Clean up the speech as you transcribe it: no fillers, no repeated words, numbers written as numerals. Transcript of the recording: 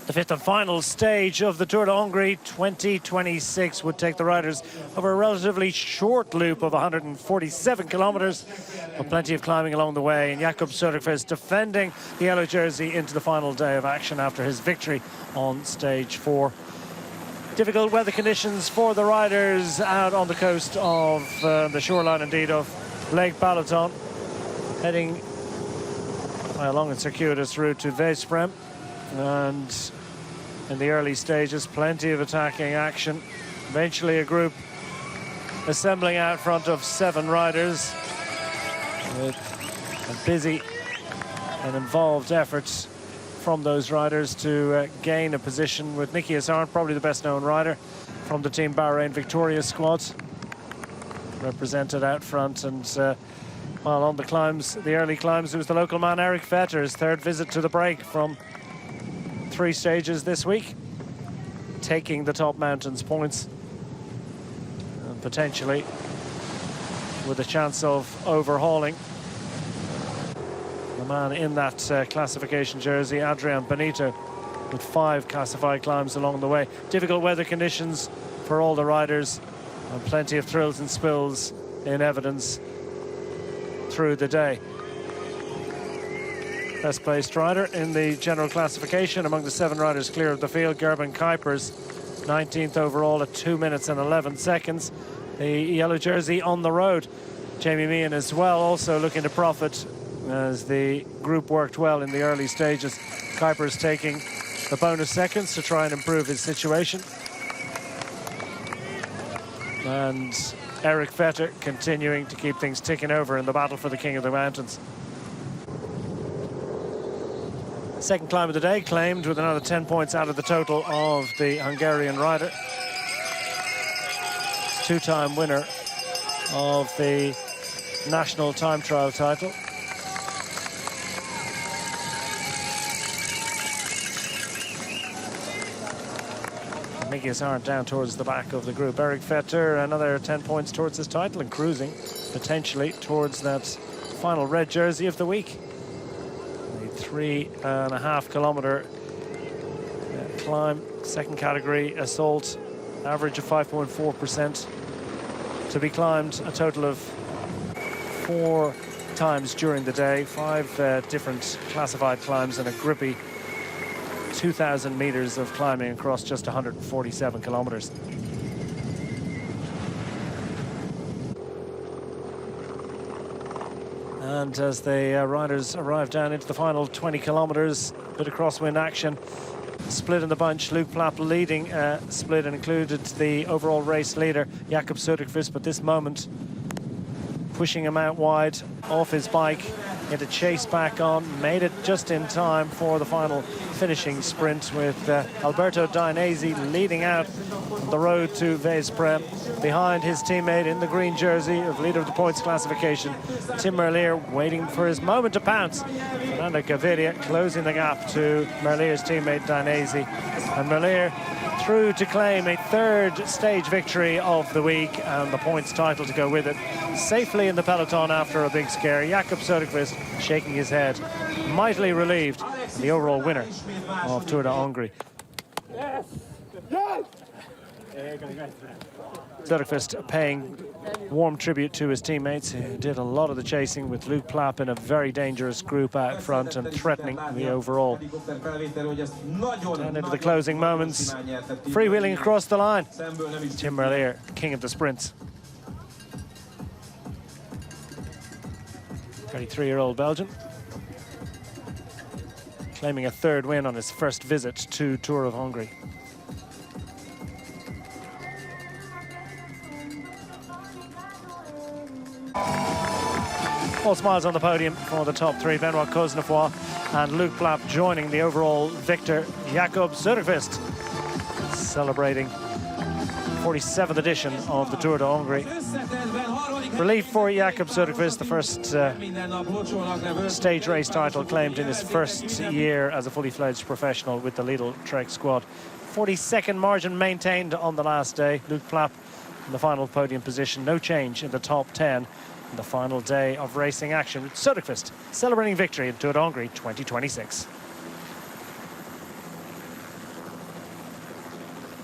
The fifth and final stage of the Tour de Hongrie 2026 would take the riders over a relatively short loop of 147 kilometers, with plenty of climbing along the way. And Jakob Söderqvist defending the yellow jersey into the final day of action after his victory on stage 4. Difficult weather conditions for the riders out on the coast of the shoreline, indeed, of Lake Balaton, heading along a circuitous route to Vesprem. And in the early stages, plenty of attacking action. Eventually a group assembling out front of 7 riders with a busy and involved efforts from those riders to gain a position, with Nikias Arndt, probably the best known rider from the Team Bahrain Victoria squad, represented out front. And while on the climbs, the early climbs, it was the local man Erik Vetter, his third visit to the break from 3 stages this week, taking the top mountains points and potentially with a chance of overhauling the man in that classification jersey, Adrian Benito, with 5 classified climbs along the way. Difficult weather conditions for all the riders, and plenty of thrills and spills in evidence through the day. Best placed rider in the general classification among the 7 riders clear of the field, Gerben Kuipers, 19th overall at 2 minutes and 11 seconds. The yellow jersey on the road, Jamie Meehan as well, also looking to profit as the group worked well in the early stages. Kuipers taking the bonus seconds to try and improve his situation. And Erik Vetter continuing to keep things ticking over in the battle for the King of the Mountains. Second climb of the day claimed with another 10 points out of the total of the Hungarian rider. 2-time winner of the national time trial title. Nikias Arndt down towards the back of the group. Erik Vetter, another 10 points towards his title and cruising potentially towards that final red jersey of the week. 3.5 kilometer climb, second category assault, average of 5.4% to be climbed a total of 4 times during the day. 5 different classified climbs and a grippy 2,000 meters of climbing across just 147 kilometers. And as the riders arrive down into the final 20 kilometers, bit of crosswind action. Split in the bunch, Luke Plapp leading split, and included the overall race leader, Jakob Söderqvist, but this moment pushing him out wide off his bike into chase back on. Made it just in time for the final finishing sprint, with Alberto Dainese leading out on the road to Vesprem. Behind his teammate in the green jersey of leader of the points classification, Tim Merlier, waiting for his moment to pounce. Fernando Gaviria closing the gap to Merlier's teammate Dainese. And Merlier through to claim a 3rd stage victory of the week and the points title to go with it. Safely in the peloton after a big scare. Jakob Söderqvist shaking his head, mightily relieved, the overall winner of Tour de Hongrie. Yes. Yes. Söderqvist paying warm tribute to his teammates, who did a lot of the chasing, with Luke Plapp in a very dangerous group out front and threatening the overall. Down into the closing moments, freewheeling across the line, Tim Merlier, king of the sprints. 33-year-old Belgian, claiming a 3rd win on his first visit to Tour of Hongrie. All smiles on the podium for the top 3. Benoit Cosnefroy and Luke Plapp joining the overall victor, Jakob Söderqvist, celebrating 47th edition of the Tour de Hongrie. Relief for Jakob Söderqvist, the first stage race title claimed in his first year as a fully fledged professional with the Lidl Trek squad. 42nd margin maintained on the last day. Luke Plapp in the final podium position. No change in the top 10 in the final day of racing action. Söderqvist celebrating victory in Tour de Hongrie 2026.